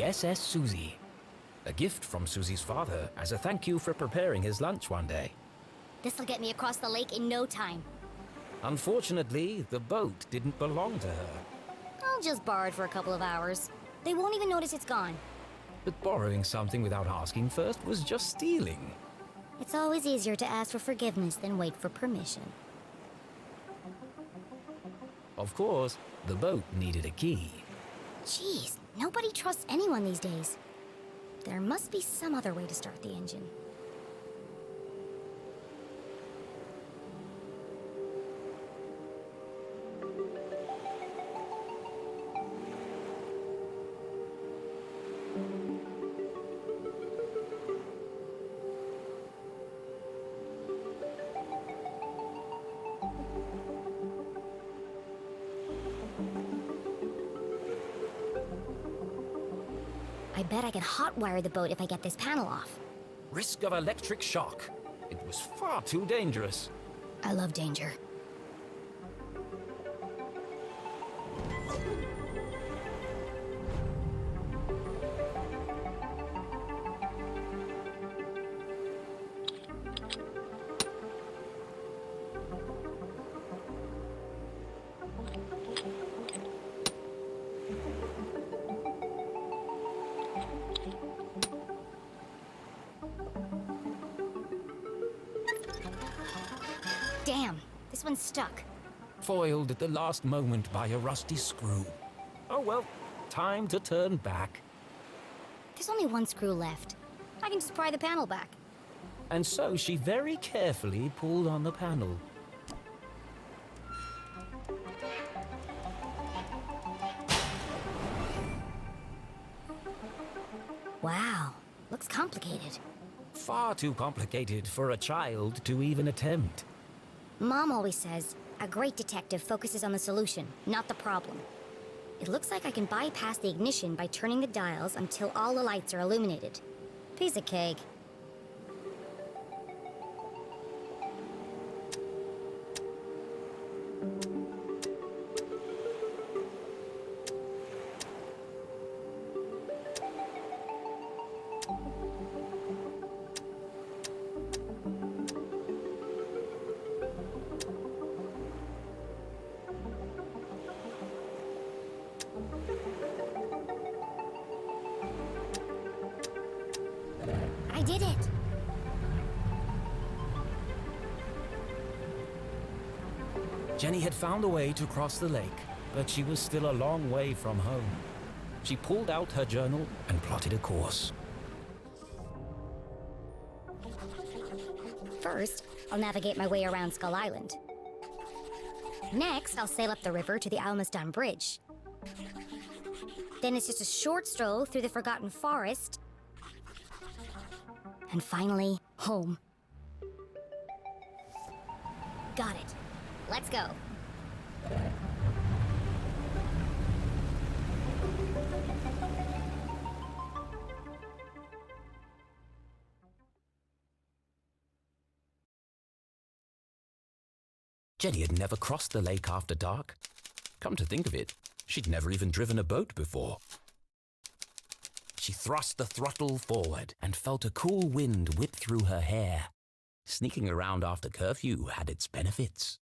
the SS Susie. A gift from Susie's father as a thank you for preparing his lunch one day. This'll get me across the lake in no time. Unfortunately, the boat didn't belong to her. I'll just borrow it for a couple of hours. They won't even notice it's gone. But borrowing something without asking first was just stealing. It's always easier to ask for forgiveness than wait for permission. Of course, the boat needed a key. Jeez, nobody trusts anyone these days. There must be some other way to start the engine. I bet I can hotwire the boat if I get this panel off. Risk of electric shock. It was far too dangerous. I love danger. Damn, this one's stuck. Foiled at the last moment by a rusty screw. Oh well, time to turn back. There's only one screw left. I can just pry the panel back. And so she very carefully pulled on the panel. Wow, looks complicated. Far too complicated for a child to even attempt. Mom always says, a great detective focuses on the solution, not the problem. It looks like I can bypass the ignition by turning the dials until all the lights are illuminated. Piece of cake. I did it! Jenny had found a way to cross the lake, but she was still a long way from home. She pulled out her journal and plotted a course. First, I'll navigate my way around Skull Island. Next, I'll sail up the river to the Almaston Bridge. Then it's just a short stroll through the Forgotten Forest. And finally, home. Got it. Let's go. Jenny had never crossed the lake after dark. Come to think of it, she'd never even driven a boat before. She thrust the throttle forward and felt a cool wind whip through her hair. Sneaking around after curfew had its benefits.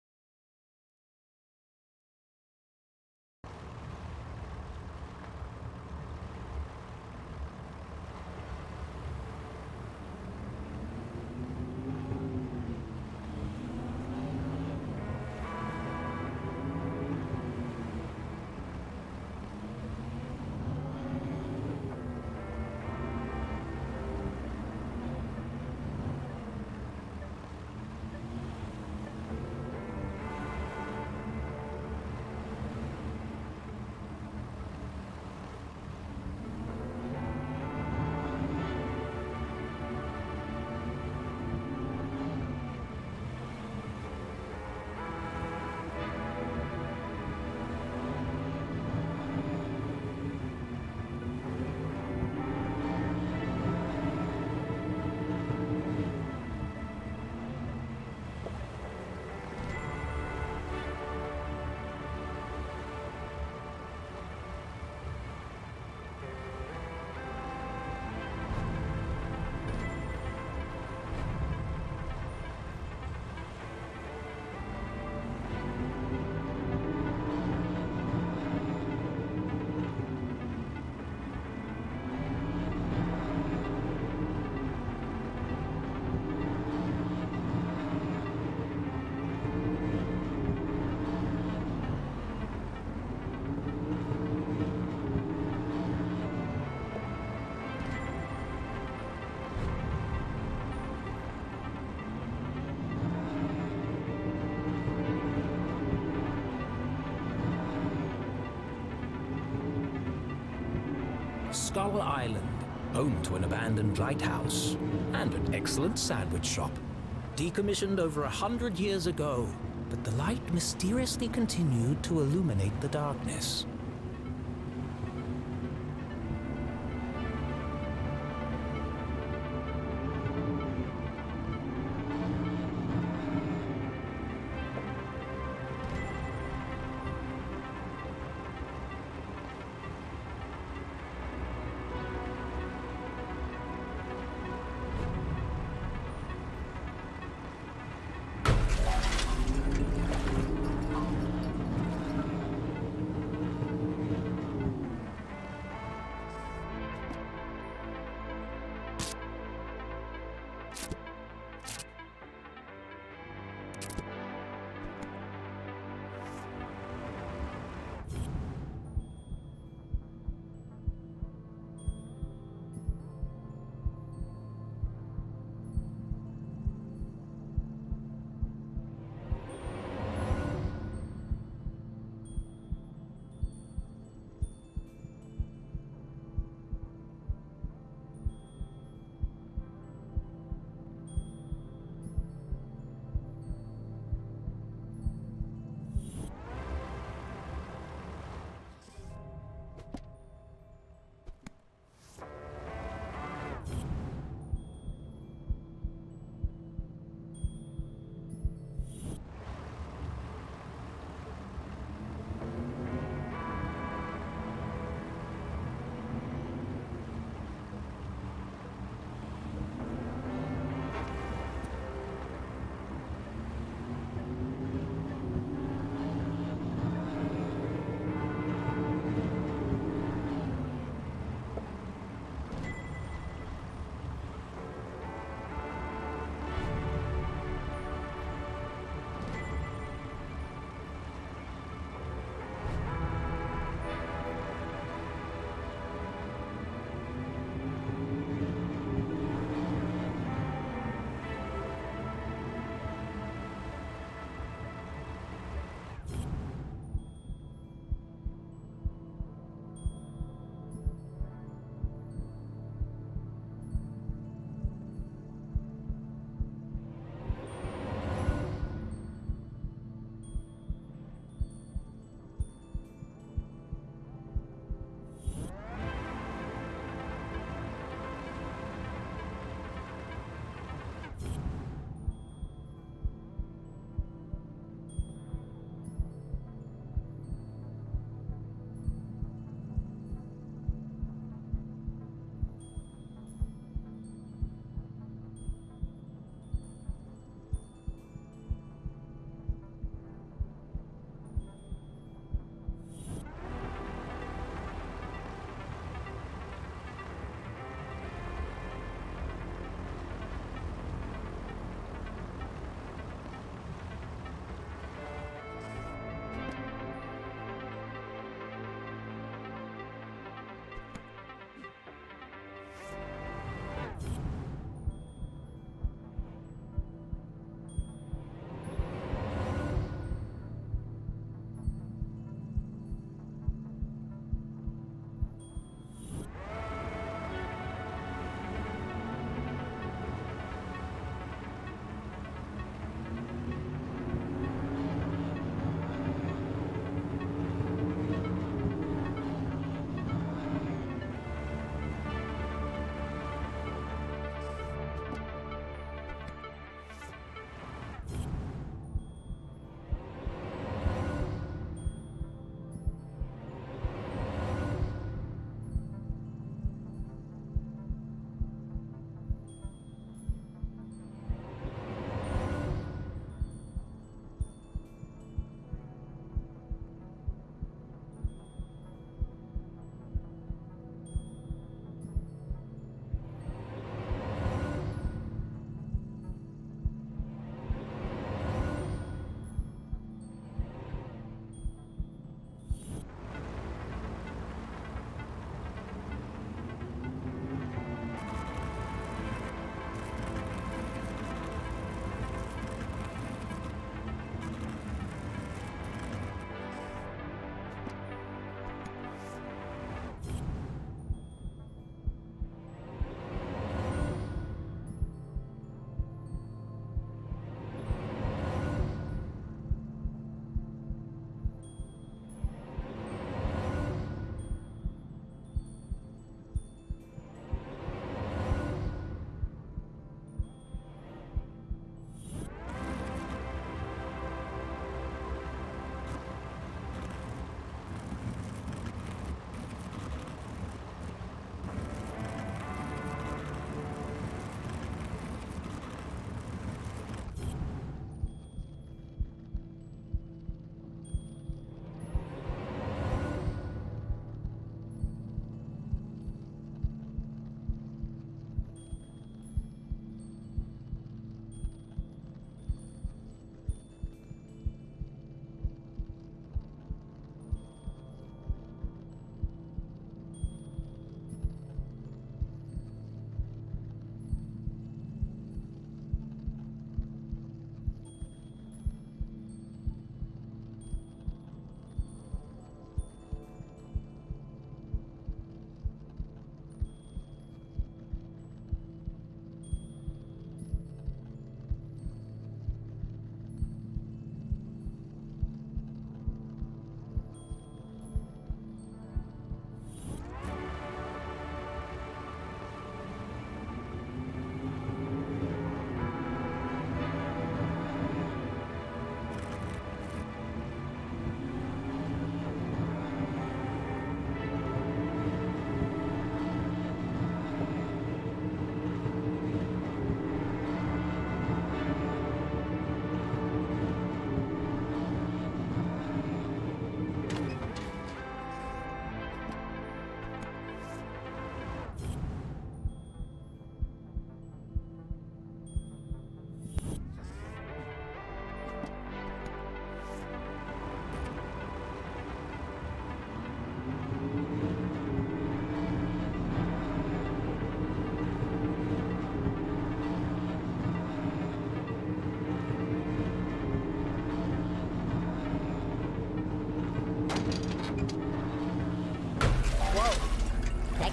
Scholar Island, home to an abandoned lighthouse and an excellent sandwich shop. Decommissioned over 100 years ago, but the light mysteriously continued to illuminate the darkness.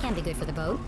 That can be good for the boat.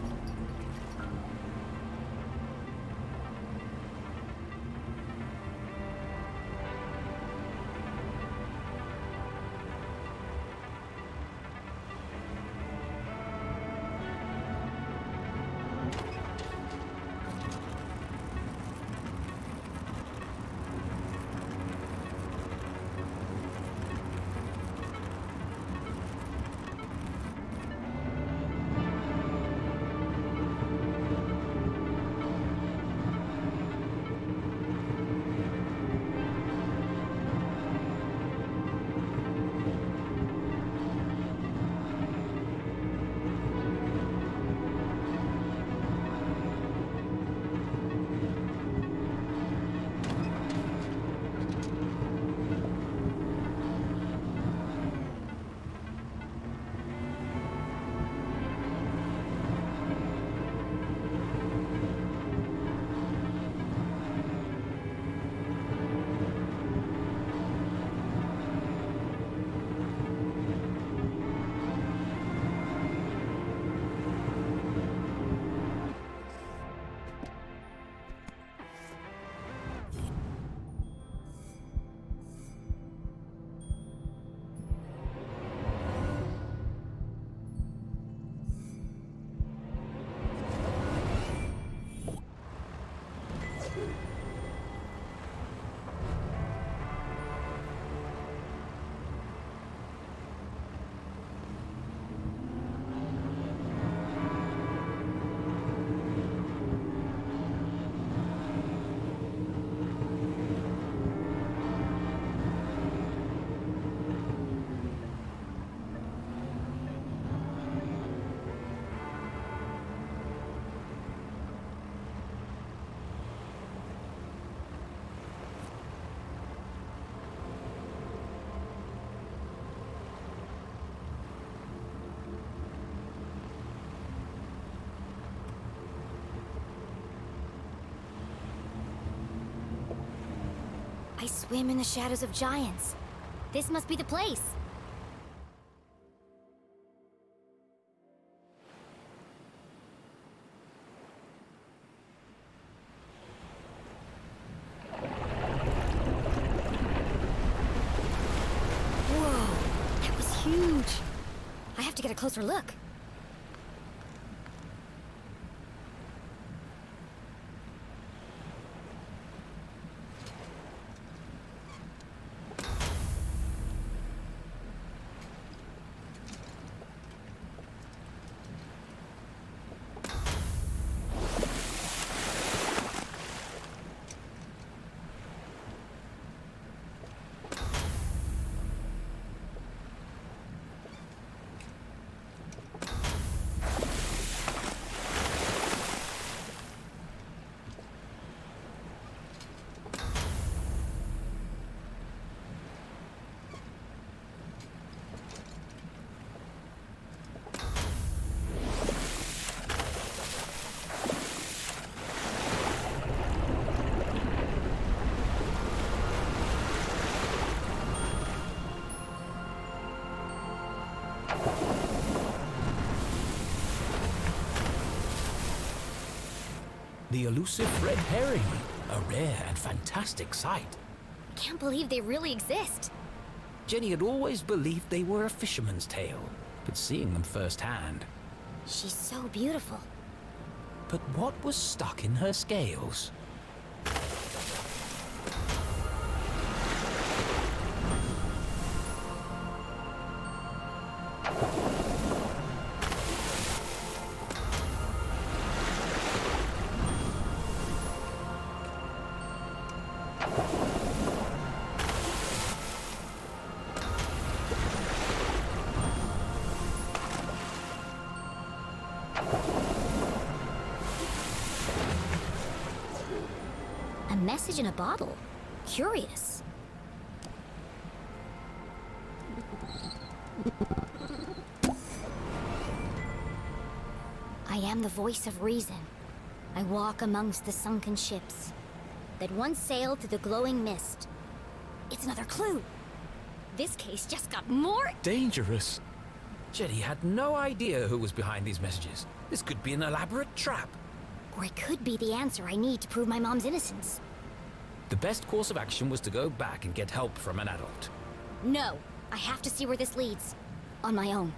I swim in the shadows of giants. This must be the place. Whoa, that was huge. I have to get a closer look. The elusive red herring, a rare and fantastic sight. Can't believe they really exist. Jenny had always believed they were a fisherman's tale, but seeing them firsthand. She's so beautiful. But what was stuck in her scales? A message in a bottle. Curious. I am the voice of reason. I walk amongst the sunken ships that once sailed through the glowing mist. It's another clue. This case just got more Dangerous. Jenny had no idea who was behind these messages. This could be an elaborate trap. Or it could be the answer I need to prove my mom's innocence. The best course of action was to go back and get help from an adult. No, I have to see where this leads. On my own.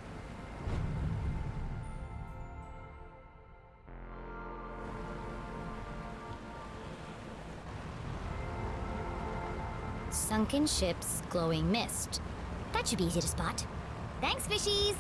Sunken ships, glowing mist. That should be easy to spot. Thanks, fishies!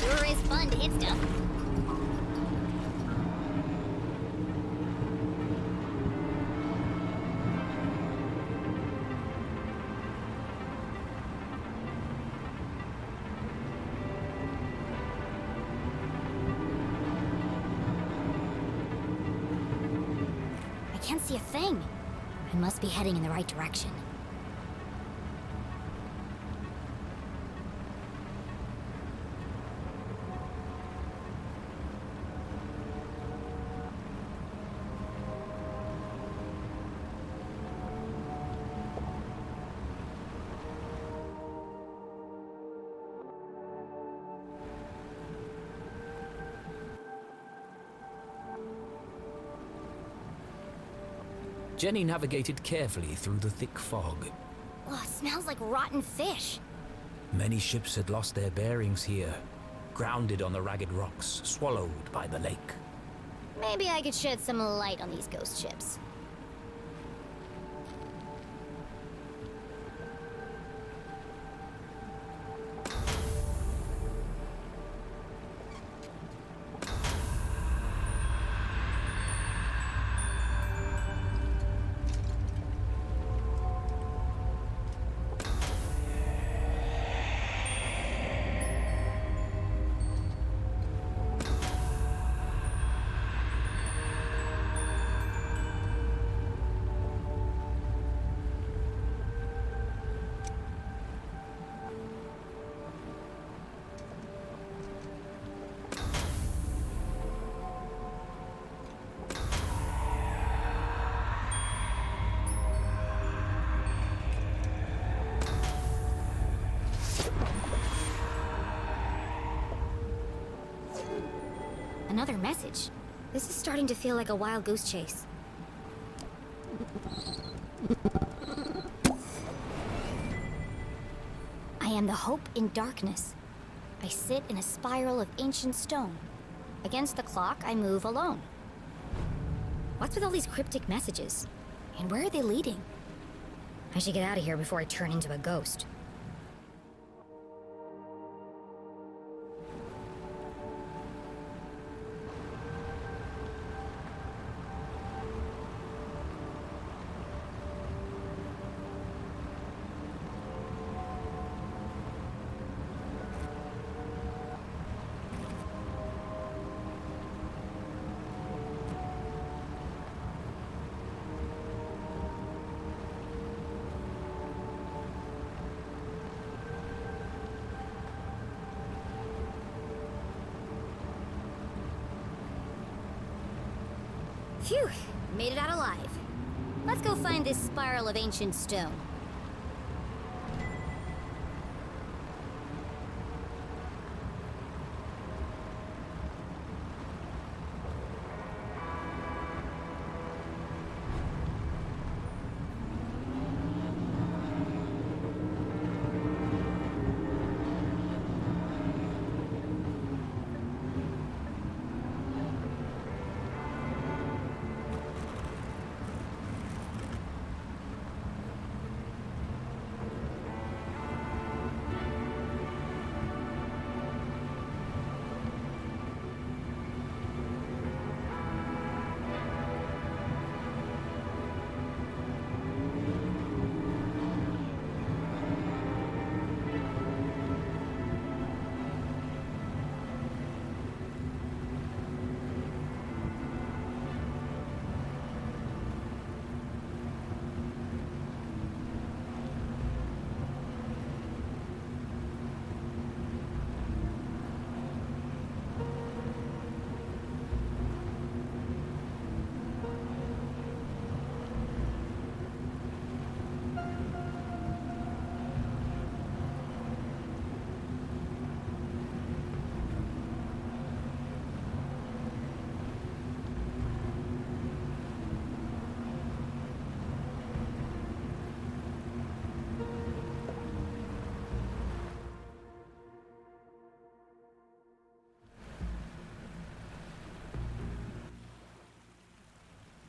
Sure is fun to hit stuff. I can't see a thing. I must be heading in the right direction. Jenny navigated carefully through the thick fog. Oh, it smells like rotten fish. Many ships had lost their bearings here, grounded on the ragged rocks, swallowed by the lake. Maybe I could shed some light on these ghost ships. Another message. This is starting to feel like a wild goose chase. I am the hope in darkness. I sit in a spiral of ancient stone. Against the clock, I move alone. What's with all these cryptic messages? And where are they leading? I should get out of here before I turn into a ghost. Phew, made it out alive. Let's go find this spiral of ancient stone.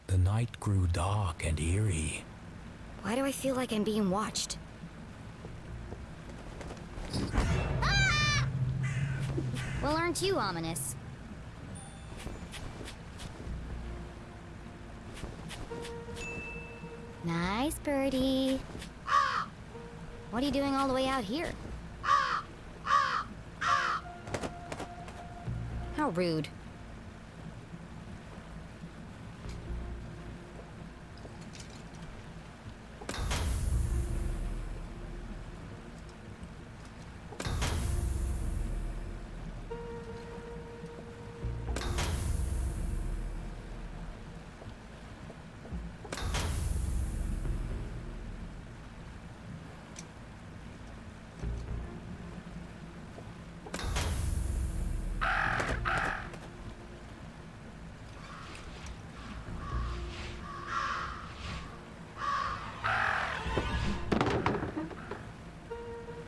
The night grew dark and eerie. Why do I feel like I'm being watched? Well, aren't you ominous? Nice birdie. What are you doing all the way out here? How rude.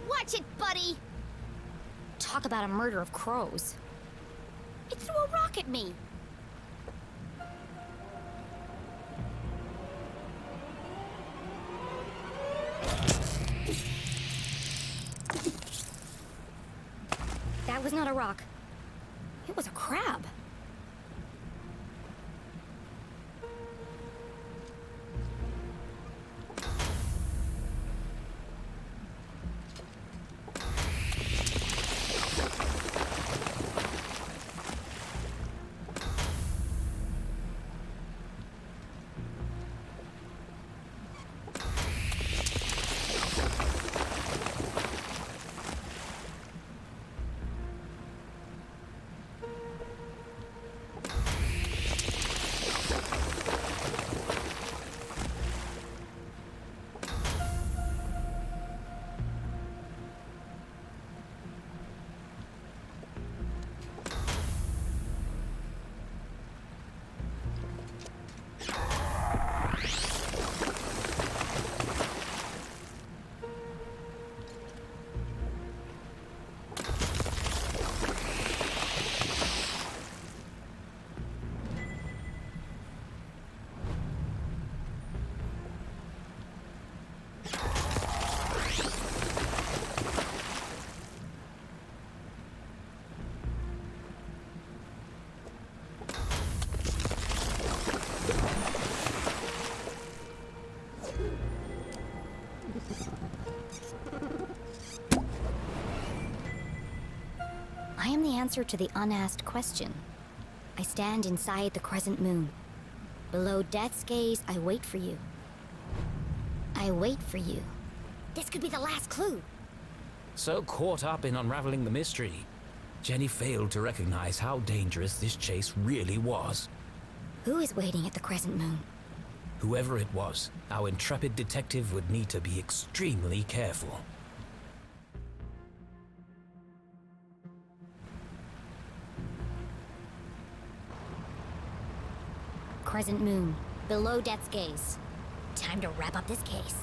Watch it, buddy! Talk about a murder of crows. It threw a rock at me. That was not a rock. It was a crab. I am the answer to the unasked question. I stand inside the crescent moon. Below death's gaze, I wait for you. I wait for you. This could be the last clue. So caught up in unraveling the mystery, Jenny failed to recognize how dangerous this chase really was. Who is waiting at the Crescent Moon? Whoever it was, our intrepid detective would need to be extremely careful. Crescent Moon, below death's gaze. Time to wrap up this case.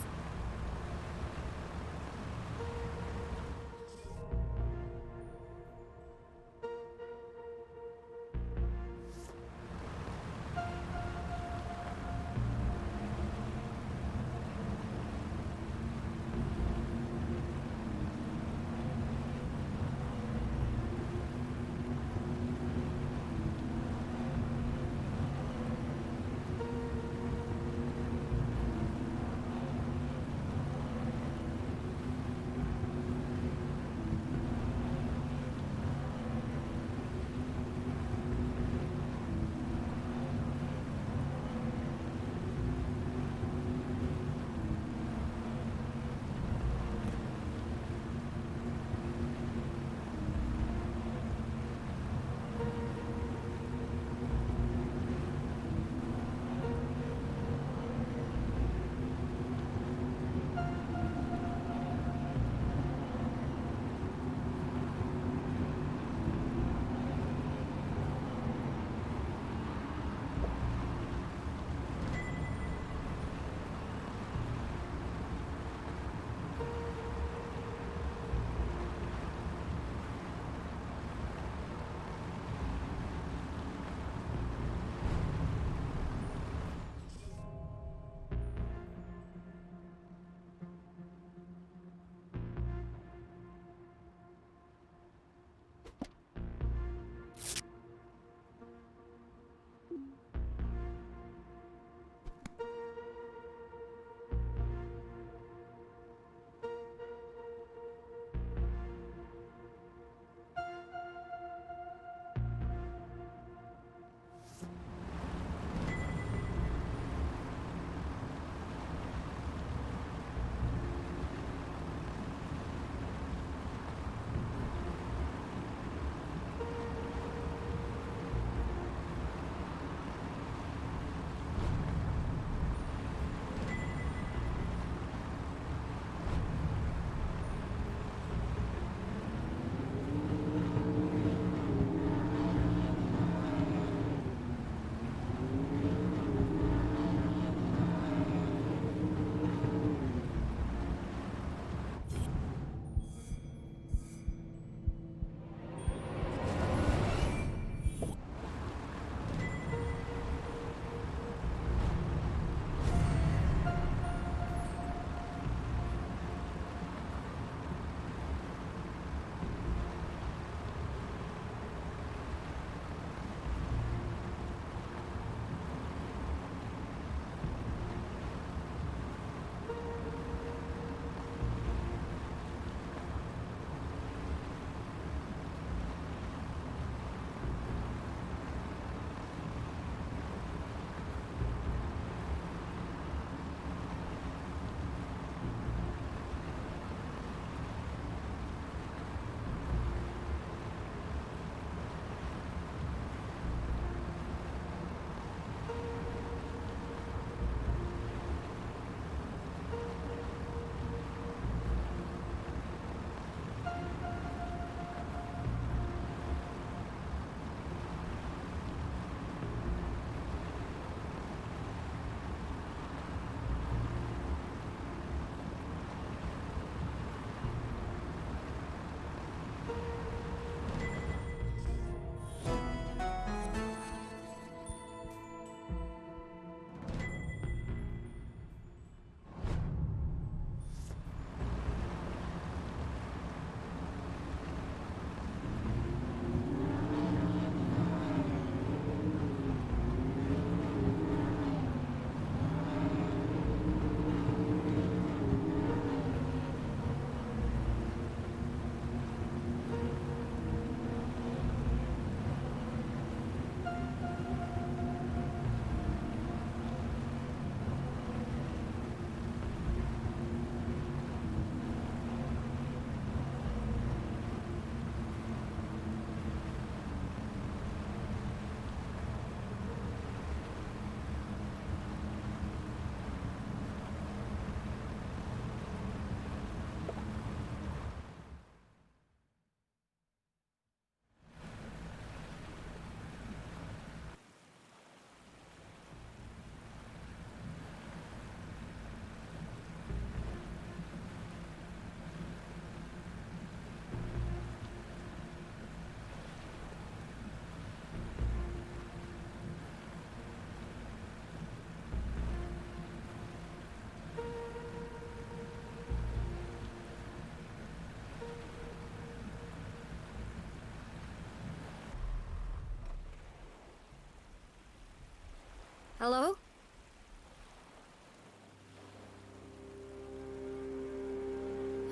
Hello?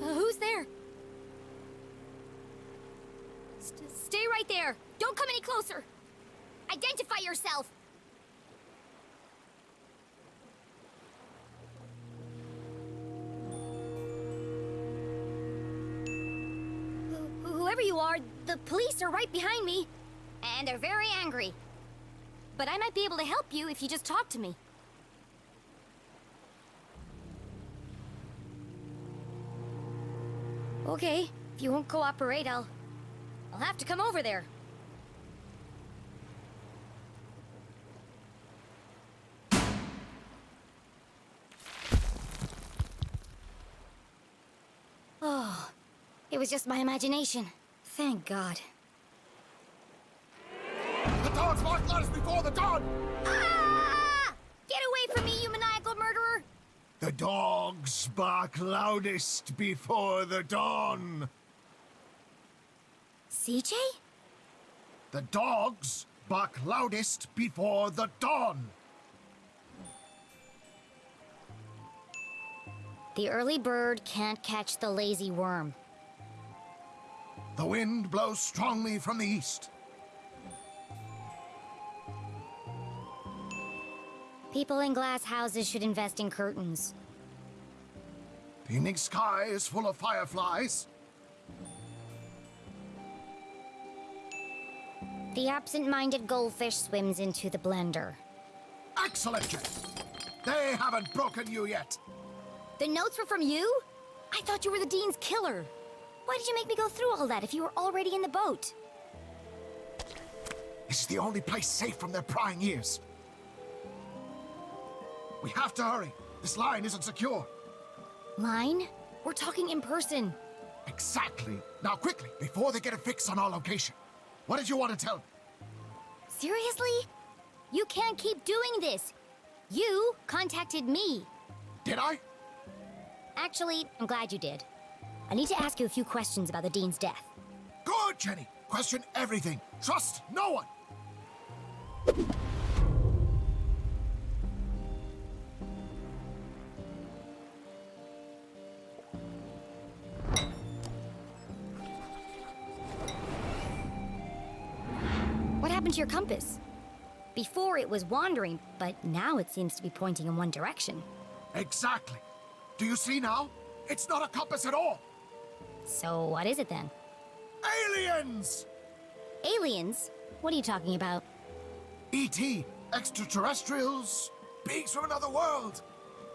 Who's there? Stay right there! Don't come any closer! Identify yourself! Whoever you are, the police are right behind me. And they're very angry. But I might be able to help you if you just talk to me. Okay, if you won't cooperate, I'll have to come over there. Oh, it was just my imagination. Thank God. The dogs bark loudest before the dawn! Ah! Get away from me, you maniacal murderer! The dogs bark loudest before the dawn. CJ? The dogs bark loudest before the dawn. The early bird can't catch the lazy worm. The wind blows strongly from the east. People in glass houses should invest in curtains. The evening sky is full of fireflies. The absent-minded goldfish swims into the blender. Excellent, Jenny. They haven't broken you yet. The notes were from you? I thought you were the Dean's killer. Why did you make me go through all that if you were already in the boat? This is the only place safe from their prying ears. We have to hurry. This line isn't secure. Line? We're talking in person. Exactly. Now quickly, before they get a fix on our location. What did you want to tell me? Seriously? You can't keep doing this. You contacted me. Did I? Actually, I'm glad you did. I need to ask you a few questions about the Dean's death. Good, Jenny. Question everything. Trust no one. What happened to your compass? Before it was wandering, but now it seems to be pointing in one direction. Exactly. Do you see now? It's not a compass at all. So what is it then? Aliens! Aliens? What are you talking about? E.T., extraterrestrials, beings from another world.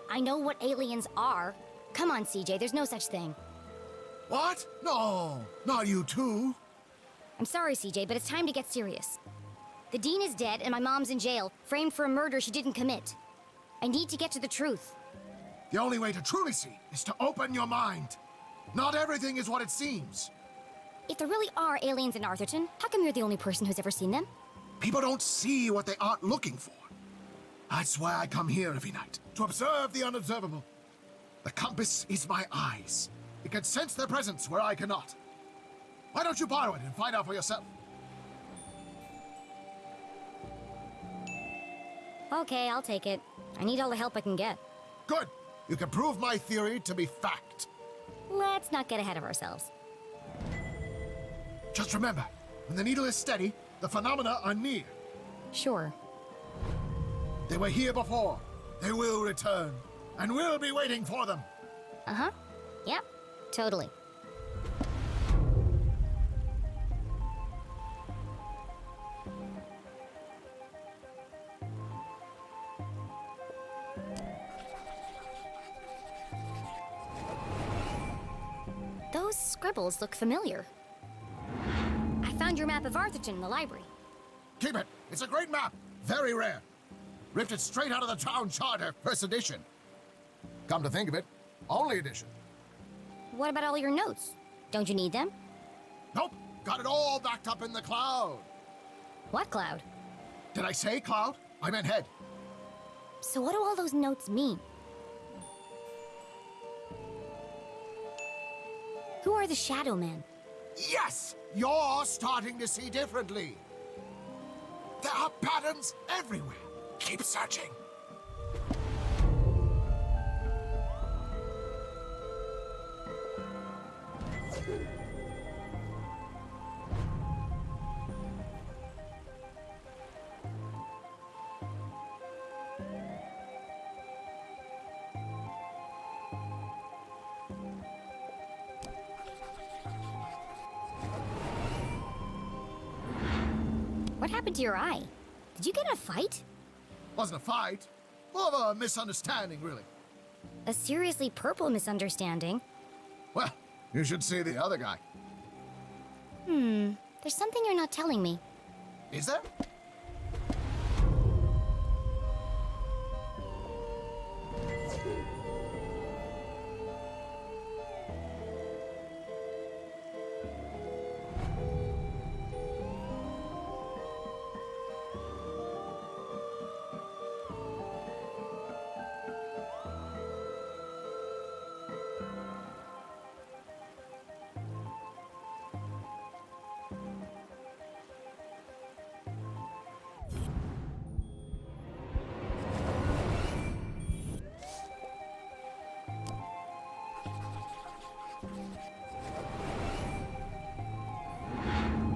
I know what aliens are. Come on, CJ, there's no such thing. What? No, not you too. I'm sorry, CJ, but it's time to get serious. The Dean is dead and my mom's in jail, framed for a murder she didn't commit. I need to get to the truth. The only way to truly see is to open your mind. Not everything is what it seems. If there really are aliens in Arthrthon, how come you're the only person who's ever seen them? People don't see what they aren't looking for. That's why I come here every night, to observe the unobservable. The compass is my eyes. It can sense their presence where I cannot. Why don't you borrow it and find out for yourself? Okay, I'll take it. I need all the help I can get. Good. You can prove my theory to be fact. Let's not get ahead of ourselves. Just remember, when the needle is steady, the phenomena are near. Sure. They were here before. They will return. And we'll be waiting for them. Uh-huh. Yep, totally. Those scribbles look familiar. I found your map of Arthrthon in the library. Keep it. It's a great map. Very rare. Ripped it straight out of the town charter, first edition. Come to think of it, only edition. What about all your notes? Don't you need them? Nope. Got it all backed up in the cloud. What cloud? Did I say cloud? I meant head. So what do all those notes mean? Who are the Shadow Men? Yes! You're starting to see differently. There are patterns everywhere. Keep searching. What happened to your eye? Did you get in a fight? Wasn't a fight. More of a misunderstanding, really. A seriously purple misunderstanding? Well, you should see the other guy. There's something you're not telling me. Is there?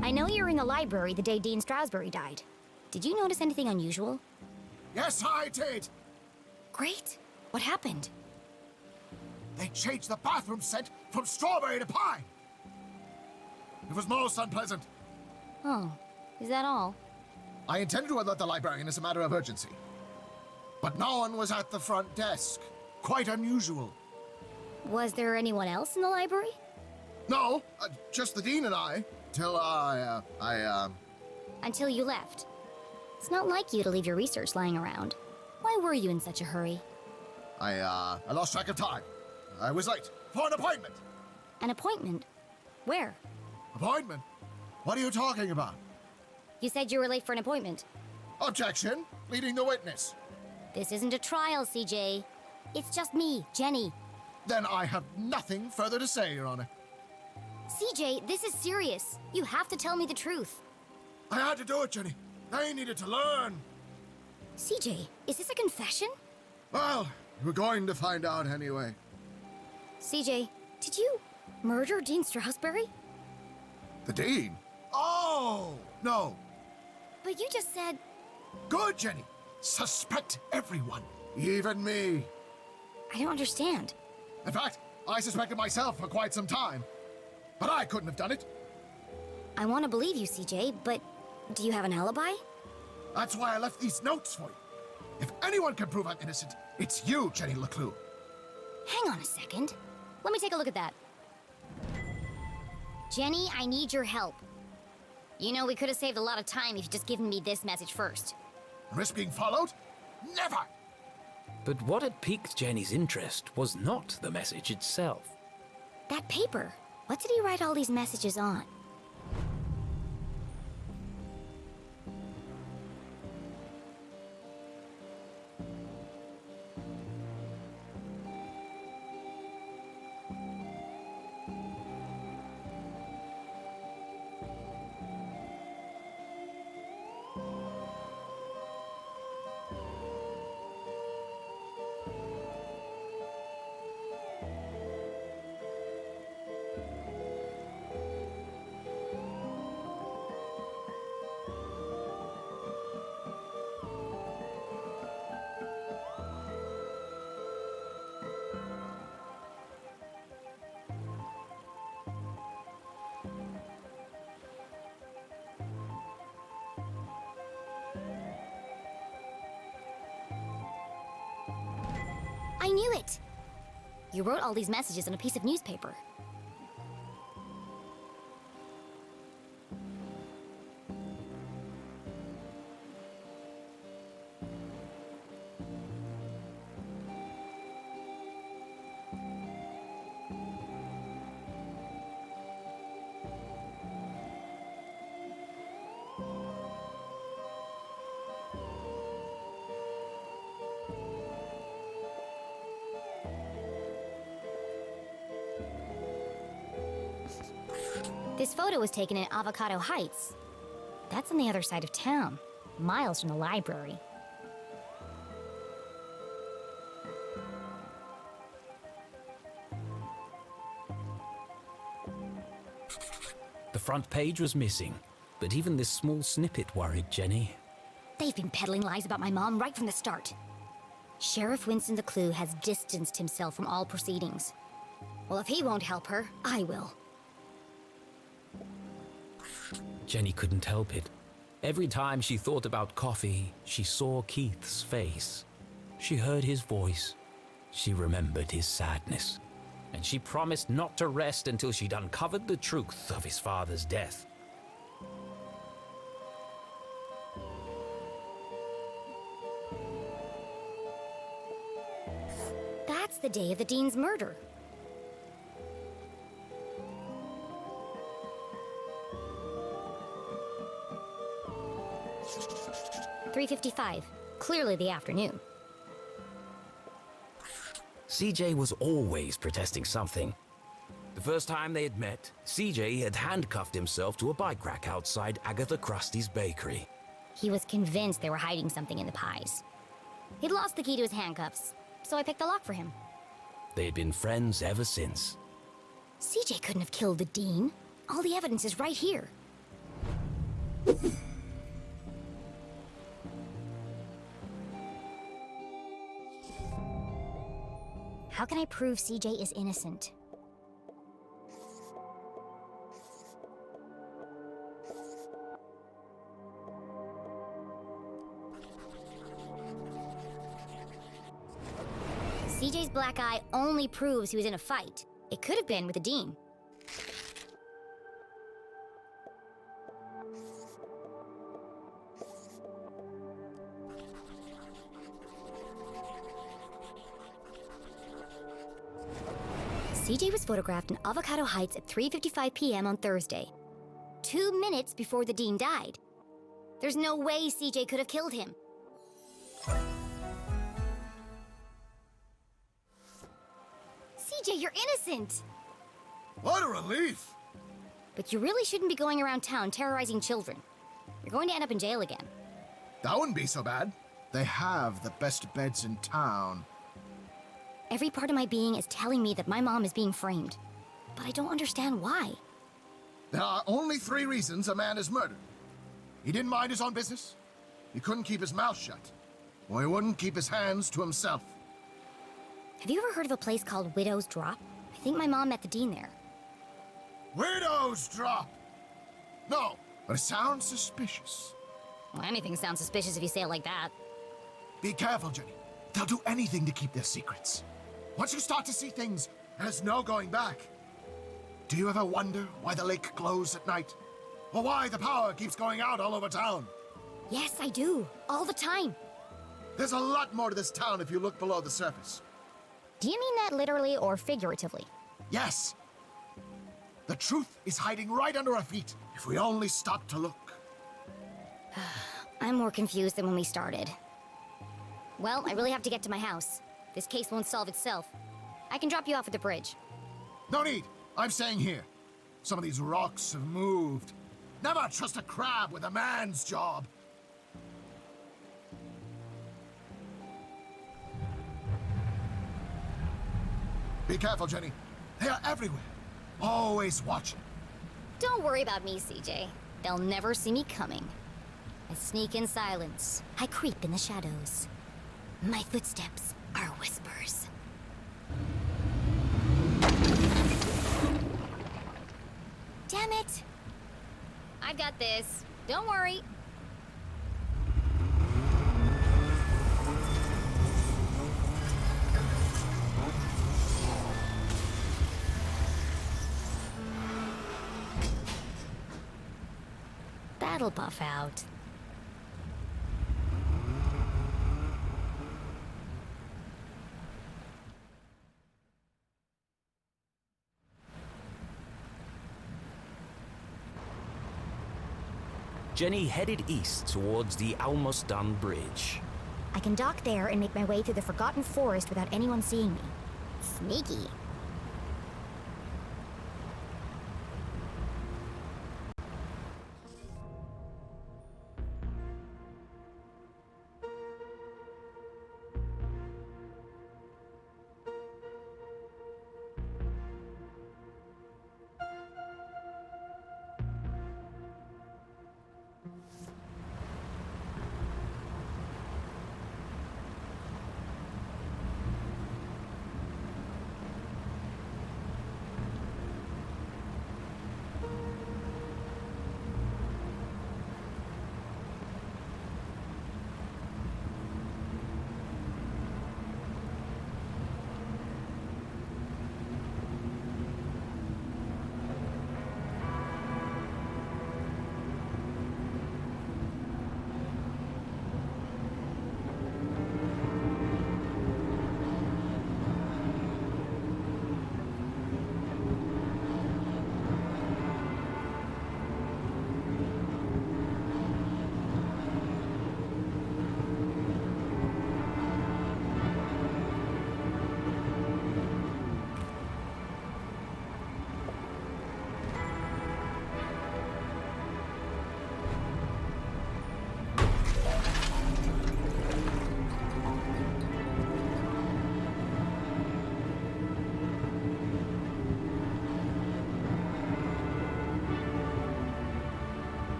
I know you were in the library the day Dean Strasberry died. Did you notice anything unusual? Yes, I did. Great. What happened? They changed the bathroom scent from strawberry to pine. It was most unpleasant. Oh, is that all? I intended to alert the librarian as a matter of urgency. But no one was at the front desk. Quite unusual. Was there anyone else in the library? No, just the dean and I. Till Until you left. It's not like you to leave your research lying around. Why were you in such a hurry? I lost track of time. I was late for an appointment. An appointment? Where? Appointment? What are you talking about? You said you were late for an appointment. Objection. Leading the witness. This isn't a trial, CJ. It's just me, Jenny. Then I have nothing further to say, Your Honor. CJ, this is serious. You have to tell me the truth. I had to do it, Jenny. They needed to learn. CJ, is this a confession? Well, we're going to find out anyway. CJ, did you murder Dean Strasberry? The dean? Oh, no. But you just said... Good, Jenny. Suspect everyone, even me. I don't understand. In fact, I suspected myself for quite some time. But I couldn't have done it. I want to believe you, CJ, but do you have an alibi? That's why I left these notes for you. If anyone can prove I'm innocent, it's you, Jenny LeClue. Hang on a second. Let me take a look at that. Jenny, I need your help. You know, we could have saved a lot of time if you'd just given me this message first. Risk being followed? Never! But what had piqued Jenny's interest was not the message itself. That paper. What did he write all these messages on? I knew it! You wrote all these messages on a piece of newspaper. This photo was taken in Avocado Heights. That's on the other side of town, miles from the library. front page was missing, but even this small snippet worried Jenny. They've been peddling lies about my mom right from the start. Sheriff Winston LeClue has distanced himself from all proceedings. Well, if he won't help her, I will. Jenny couldn't help it. Every time she thought about coffee, she saw Keith's face. She heard his voice. She remembered his sadness. And she promised not to rest until she'd uncovered the truth of his father's death. That's the day of the Dean's murder. $3:55. Clearly the afternoon. CJ was always protesting something. The first time they had met, CJ had handcuffed himself to a bike rack outside Agatha Krusty's bakery. He was convinced they were hiding something in the pies. He'd lost the key to his handcuffs, so I picked the lock for him. They had been friends ever since. CJ couldn't have killed the Dean. All the evidence is right here. How can I prove CJ is innocent? CJ's black eye only proves he was in a fight. It could have been with the Dean. CJ was photographed in Avocado Heights at 3:55 p.m. on Thursday, 2 minutes before the Dean died. There's no way CJ could have killed him. CJ, you're innocent! What a relief! But you really shouldn't be going around town terrorizing children. You're going to end up in jail again. That wouldn't be so bad. They have the best beds in town. Every part of my being is telling me that my mom is being framed. But I don't understand why. There are only 3 reasons a man is murdered. He didn't mind his own business, he couldn't keep his mouth shut, or he wouldn't keep his hands to himself. Have you ever heard of a place called Widow's Drop? I think my mom met the Dean there. Widow's Drop! No, but it sounds suspicious. Well, anything sounds suspicious if you say it like that. Be careful, Jenny. They'll do anything to keep their secrets. Once you start to see things, there's no going back. Do you ever wonder why the lake glows at night? Or why the power keeps going out all over town? Yes, I do. All the time. There's a lot more to this town if you look below the surface. Do you mean that literally or figuratively? Yes. The truth is hiding right under our feet if we only stop to look. I'm more confused than when we started. Well, I really have to get to my house. This case won't solve itself. I can drop you off at the bridge. No need. I'm staying here. Some of these rocks have moved. Never trust a crab with a man's job. Be careful, Jenny. They are everywhere. Always watching. Don't worry about me, CJ. They'll never see me coming. I sneak in silence. I creep in the shadows. My footsteps are whispers. Damn it! I've got this. Don't worry. That'll buff out. Jenny headed east towards the almost done bridge. I can dock there and make my way through the Forgotten Forest without anyone seeing me. Sneaky.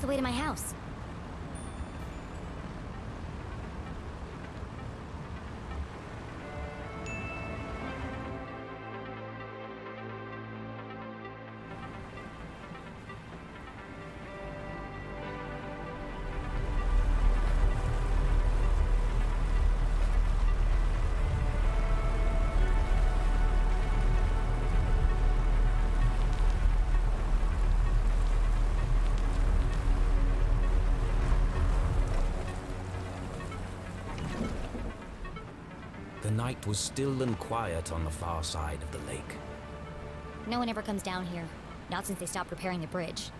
way to my house. The night was still and quiet on the far side of the lake. No one ever comes down here. Not since they stopped repairing the bridge.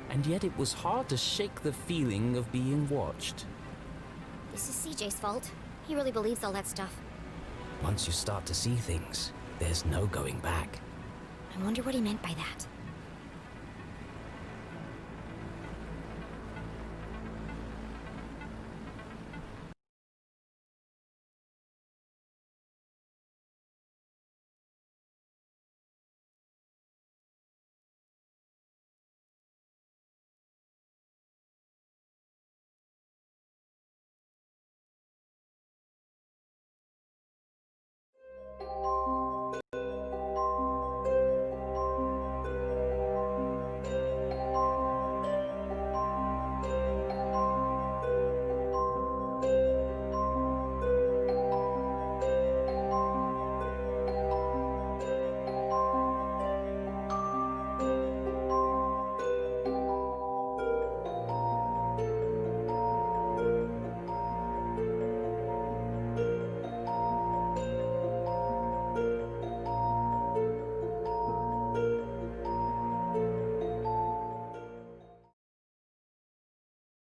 And yet it was hard to shake the feeling of being watched. This is CJ's fault. He really believes all that stuff. Once you start to see things, there's no going back. I wonder what he meant by that.